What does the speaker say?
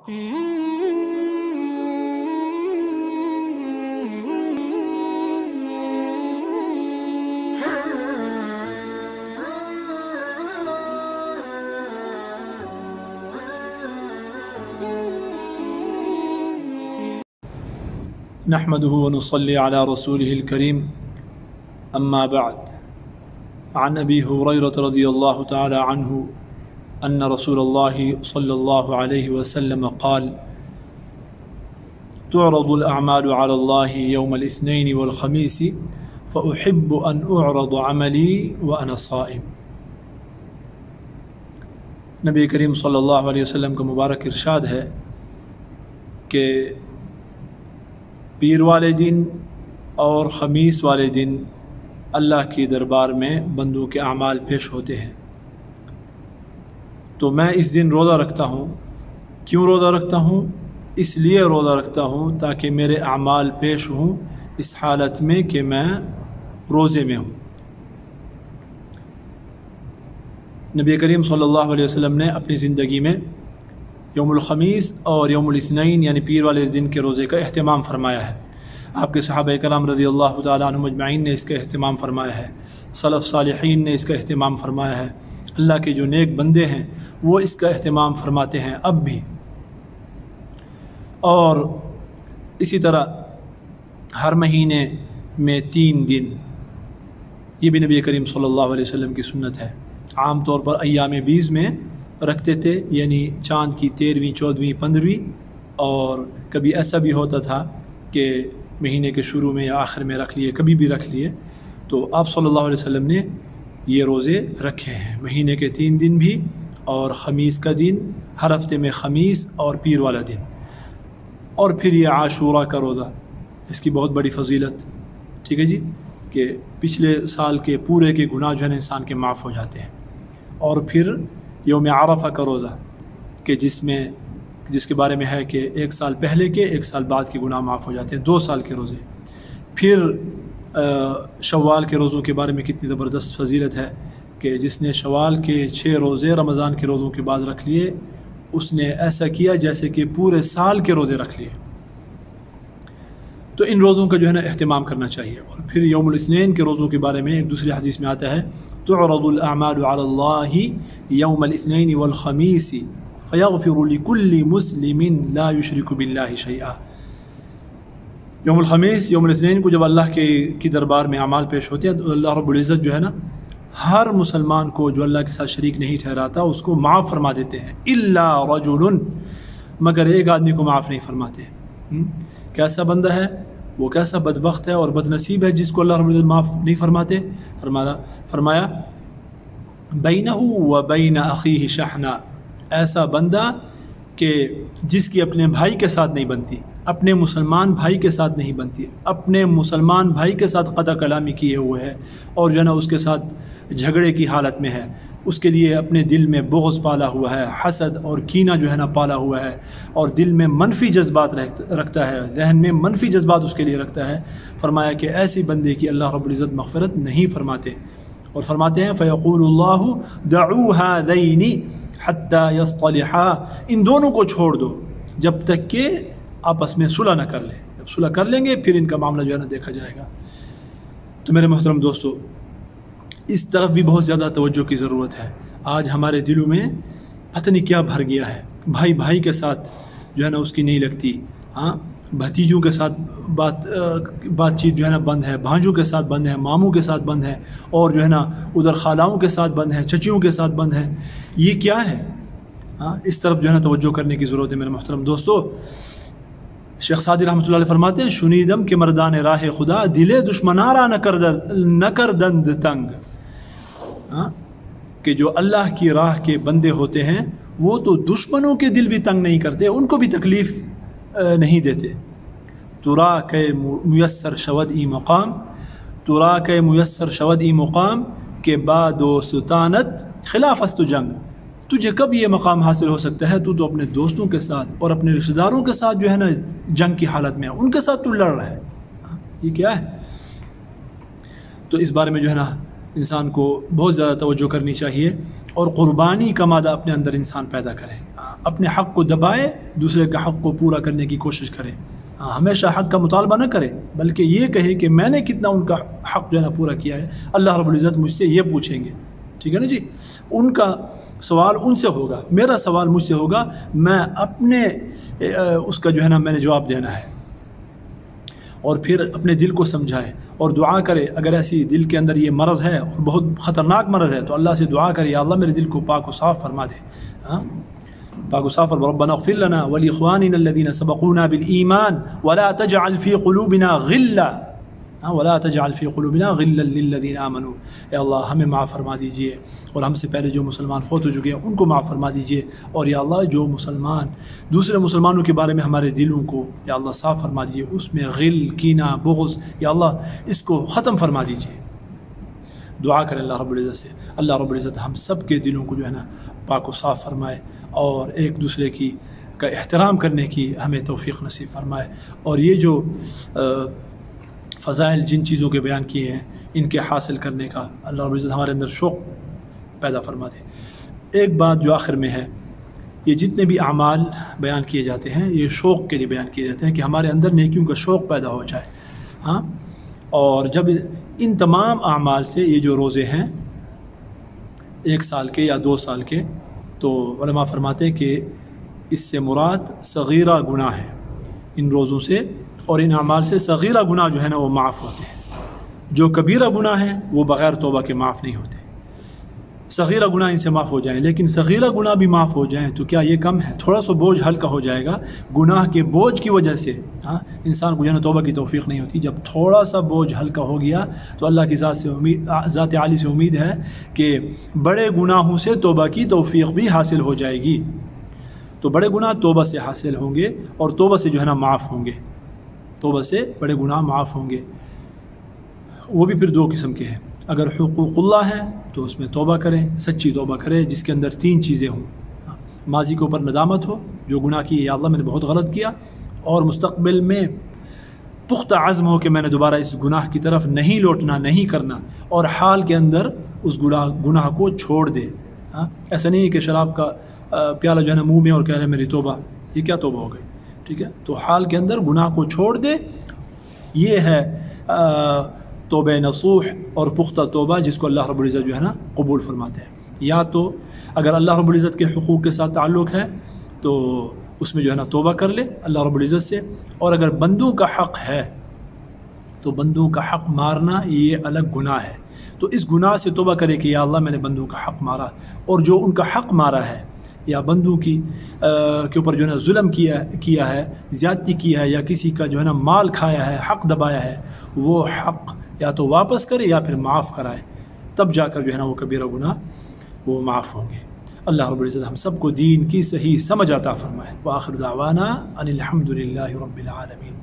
نحمده ونصلي على رسوله الكريم أما بعد عن أبي هريرة رضي الله تعالى عنه أن رسول الله صلى الله عليه وسلم قال تعرض الأعمال على الله يوم الاثنين والخميس فأحب أن أعرض عملي وأنا صائم۔ نبی کریم صلی اللہ علیہ وسلم کا مبارک ارشاد ہے کہ پیر والے دن اور خمیس والے دن اللہ کی دربار میں بندوں کے اعمال پیش ہوتے ہیں، تو میں اس دن روزہ رکھتا ہوں۔ کیوں روزہ رکھتا ہوں؟ اس لیے روزہ رکھتا ہوں تاکہ میرے اعمال پیش ہوں اس حالت میں کہ میں روزے میں ہوں۔ نبی کریم صلی اللہ علیہ وسلم نے اپنی زندگی میں یوم الخمیس اور یوم الاثنین یعنی پیر والے دن کے روزے کا اہتمام فرمایا ہے۔ آپ کے صحابہ کرام رضی اللہ تعالیٰ عنہم اجمعین نے اس کا اہتمام فرمایا ہے، سلف صالحین نے اس کا اہتمام فرمایا ہے، اللہ کے جو نیک بندے ہیں وہ اس کا اہتمام فرماتے ہیں اب بھی۔ اور اسی طرح ہر مہینے میں 3 دن، یہ بھی نبی کریم صلی اللہ علیہ وسلم کی سنت ہے۔ عام طور پر ایام 20 میں رکھتے تھے، یعنی چاند کی 13ویں 14ویں 15ویں، اور کبھی ایسا بھی ہوتا تھا کہ مہینے کے شروع میں یا آخر میں رکھ لیے، کبھی بھی رکھ لیے۔ تو آپ صلی اللہ علیہ وسلم نے یہ روزے رکھے ہیں، مہینے کے 3 دن بھی اور خمیس کا دن، ہر ہفتے میں خمیس اور پیر والا دن، اور پھر یہ عاشورہ کا روزہ، اس کی بہت بڑی فضیلت، ٹھیک ہے جی، کہ پچھلے سال کے پورے کے گناہ جو ہے نا انسان کے معاف ہو جاتے ہیں۔ اور پھر یوم عرفہ کا روزہ کہ جس کے بارے میں ہے کہ 1 سال پہلے کے 1 سال بعد کے گناہ معاف ہو جاتے ہیں، 2 سال کے روزے۔ پھر شوال کے روزوں کے بارے میں کتنی زبردست فضیلت ہے کہ جس نے شوال کے 6 روزے رمضان کے روزوں کے بعد رکھ لیے، اس نے ایسا کیا جیسے کہ پورے سال کے روزے رکھ لیے۔ تو ان روزوں کا جو ہے نا اہتمام کرنا چاہیے۔ اور پھر یوم الاثنین کے روزوں کے بارے میں ایک دوسری حدیث میں آتا ہے تعرض الاعمال على الله يوم الاثنين والخميس فيغفر لكل مسلم لا يشرك بالله شيئا۔ یوم الخمیس، یوم الاثنین کو جب اللہ کی دربار میں اعمال پیش ہوتے ہیں تو اللہ رب العزت جو ہے نا ہر مسلمان کو جو اللہ کے ساتھ شریک نہیں ٹھہراتا اس کو معاف فرما دیتے ہیں، الا رجل، مگر ایک آدمی کو معاف نہیں فرماتے۔ کیسا بندہ ہے وہ، کیسا بدبخت ہے اور بد نصیب ہے جس کو اللہ رب العزت معاف نہیں فرماتے؟ فرمایا بینہ و بین اخیہ شحنہ، ایسا بندہ کہ جس کی اپنے بھائی کے ساتھ نہیں بنتی، اپنے مسلمان بھائی کے ساتھ نہیں بنتی، اپنے مسلمان بھائی کے ساتھ قطع کلامی کیے ہوئے ہے اور جو ہے نا اس کے ساتھ جھگڑے کی حالت میں ہے، اس کے لیے اپنے دل میں بغض پالا ہوا ہے، حسد اور کینہ جو ہے نا پالا ہوا ہے، اور دل میں منفی جذبات رکھتا ہے، ذہن میں منفی جذبات اس کے لیے رکھتا ہے۔ فرمایا کہ ایسی بندے کی اللہ رب العزت مغفرت نہیں فرماتے، اور فرماتے ہیں فیقول اللہ دعوا هذین حتی یصطلحا، ان دونوں کو چھوڑ دو جب تک کہ آپس میں صلح نہ کر لیں، جب صلح کر لیں گے پھر ان کا معاملہ جو ہے نا دیکھا جائے گا۔ تو میرے محترم دوستو، اس طرف بھی بہت زیادہ توجہ کی ضرورت ہے۔ آج ہمارے دلوں میں پتہ نہیں کیا بھر گیا ہے، بھائی کے ساتھ جو ہے نا اس کی نہیں لگتی، ہاں، بھتیجوں کے ساتھ بات چیت جو ہے نا بند ہے، بھانجوں کے ساتھ بند ہے، ماموں کے ساتھ بند ہے، اور جو ہے نا ادھر خالاؤں کے ساتھ بند ہے، چچیوں کے ساتھ بند ہے۔ یہ کیا ہے؟ ہاں، اس طرف جو ہے نا توجہ کرنے کی ضرورت ہے میرے محترم دوستو۔ شیخ سعدی رحمۃ اللہ علیہ فرماتے ہیں شنیدم کے مردان راہ خدا دل دشمنارا نہ کر دند تنگ، کہ جو اللہ کی راہ کے بندے ہوتے ہیں وہ تو دشمنوں کے دل بھی تنگ نہیں کرتے، ان کو بھی تکلیف نہیں دیتے۔ ترا کہ میسر شود ای مقام، ترا کہ میسر شود ای مقام کے بعد و ستانت خلاف است جنگ، تجھے کب یہ مقام حاصل ہو سکتا ہے؟ تو اپنے دوستوں کے ساتھ اور اپنے رشتہ داروں کے ساتھ جو ہے نا جنگ کی حالت میں، ان کے ساتھ تو لڑ رہا ہے، یہ کیا ہے؟ تو اس بارے میں جو ہے نا انسان کو بہت زیادہ توجہ کرنی چاہیے، اور قربانی کا مادہ اپنے اندر انسان پیدا کرے، اپنے حق کو دبائے، دوسرے کے حق کو پورا کرنے کی کوشش کرے، ہمیشہ حق کا مطالبہ نہ کرے، بلکہ یہ کہے کہ میں نے کتنا ان کا حق جو ہے نا پورا کیا ہے، اللہ رب العزت مجھ سے یہ پوچھیں گے، ٹھیک ہے نا جی۔ ان کا سوال ان سے ہوگا، میرا سوال مجھ سے ہوگا، میں اپنے اس کا جو ہے نا میں نے جواب دینا ہے۔ اور پھر اپنے دل کو سمجھائے اور دعا کرے، اگر ایسی دل کے اندر یہ مرض ہے اور بہت خطرناک مرض ہے تو اللہ سے دعا کرے، یا اللہ میرے دل کو پاک و صاف فرما دے، پاک و صاف فرما، ربنا اغفر لنا ولاخواننا الذين سبقونا بالایمان ولا تجعل في قلوبنا غلا ولا تجعل في قلوبنا غلا للذين آمنوا، اے اللہ ہمیں معاف فرما دیجئے، اور ہم سے پہلے جو مسلمان فوت ہو چکے ہیں ان کو معاف فرما دیجئے، اور یا اللہ جو مسلمان دوسرے مسلمانوں کے بارے میں ہمارے دلوں کو یا اللہ صاف فرما دیجئے، اس میں غل، کینہ، بغض، یا اللہ اس کو ختم فرما دیجئے۔ دعا کریں اللہ رب العزت سے، اللہ رب العزت ہم سب کے دلوں کو جو ہے نا پاک و صاف فرمائے، اور ایک دوسرے کا احترام کرنے کی ہمیں توفیق نصیب فرمائے، اور یہ جو فضائل جن چیزوں کے بیان کیے ہیں ان کے حاصل کرنے کا اللہ رب العزت ہمارے اندر شوق پیدا فرما دے۔ ایک بات جو آخر میں ہے، یہ جتنے بھی اعمال بیان کیے جاتے ہیں یہ شوق کے لیے بیان کیے جاتے ہیں کہ ہمارے اندر نیکیوں کا شوق پیدا ہو جائے، ہاں۔ اور جب ان تمام اعمال سے یہ جو روزے ہیں 1 سال کے یا 2 سال کے، تو علماء فرماتے ہیں کہ اس سے مراد صغیرہ گناہ ہے، ان روزوں سے اور ان اعمال سے صغیرہ گناہ جو ہے نا وہ معاف ہوتے ہیں، جو کبیرہ گناہ ہیں وہ بغیر توبہ کے معاف نہیں ہوتے۔ صغیرہ گناہ ان سے معاف ہو جائیں، لیکن صغیرہ گناہ بھی معاف ہو جائیں تو کیا یہ کم ہے؟ تھوڑا سا بوجھ ہلکا ہو جائے گا گناہ کے بوجھ کی وجہ سے، ہاں، انسان کو جو ہے نا توبہ کی توفیق نہیں ہوتی۔ جب تھوڑا سا بوجھ ہلکا ہو گیا تو اللہ کی ذات عالی سے امید ہے کہ بڑے گناہوں سے توبہ کی توفیق بھی حاصل ہو جائے گی۔ تو بڑے گناہ توبہ سے حاصل ہوں گے، اور توبہ سے جو ہے نا معاف ہوں گے، توبہ سے بڑے گناہ معاف ہوں گے۔ وہ بھی پھر 2 قسم کے ہیں، اگر حقوق اللہ ہے تو اس میں توبہ کریں، سچی توبہ کریں جس کے اندر 3 چیزیں ہوں، ماضی کے اوپر ندامت ہو، جو گناہ کی یا اللہ میں نے بہت غلط کیا، اور مستقبل میں پختہ عزم ہو کہ میں نے دوبارہ اس گناہ کی طرف نہیں لوٹنا، نہیں کرنا، اور حال کے اندر اس گناہ کو چھوڑ دے۔ ایسا نہیں ہے کہ شراب کا پیالہ جو ہے نا منہ میں اور کہہ رہے میری توبہ، یہ کیا توبہ ہو گئی، ٹھیک ہے؟ تو حال کے اندر گناہ کو چھوڑ دے، یہ ہے توبہ نصوح اور پختہ توبہ جس کو اللہ رب العزت جو ہے نا قبول فرماتے ہیں۔ یا تو اگر اللہ رب العزت کے حقوق کے ساتھ تعلق ہے تو اس میں جو ہے نا توبہ کر لے اللہ رب العزت سے، اور اگر بندوں کا حق ہے تو بندوں کا حق مارنا یہ الگ گناہ ہے، تو اس گناہ سے توبہ کرے کہ یا اللہ میں نے بندوں کا حق مارا، اور جو ان کا حق مارا ہے یا بندوں کے اوپر جو ہے نا ظلم کیا ہے، زیادتی کی ہے، یا کسی کا جو ہے نا مال کھایا ہے، حق دبایا ہے، وہ حق یا تو واپس کرے یا پھر معاف کرائے، تب جا کر جو ہے نا وہ کبیرہ گناہ وہ معاف ہوں گے۔ اللہ رب العزت ہم سب کو دین کی صحیح سمجھ عطا فرمائے۔ وآخر دعوانا ان الحمد للہ رب العالمین۔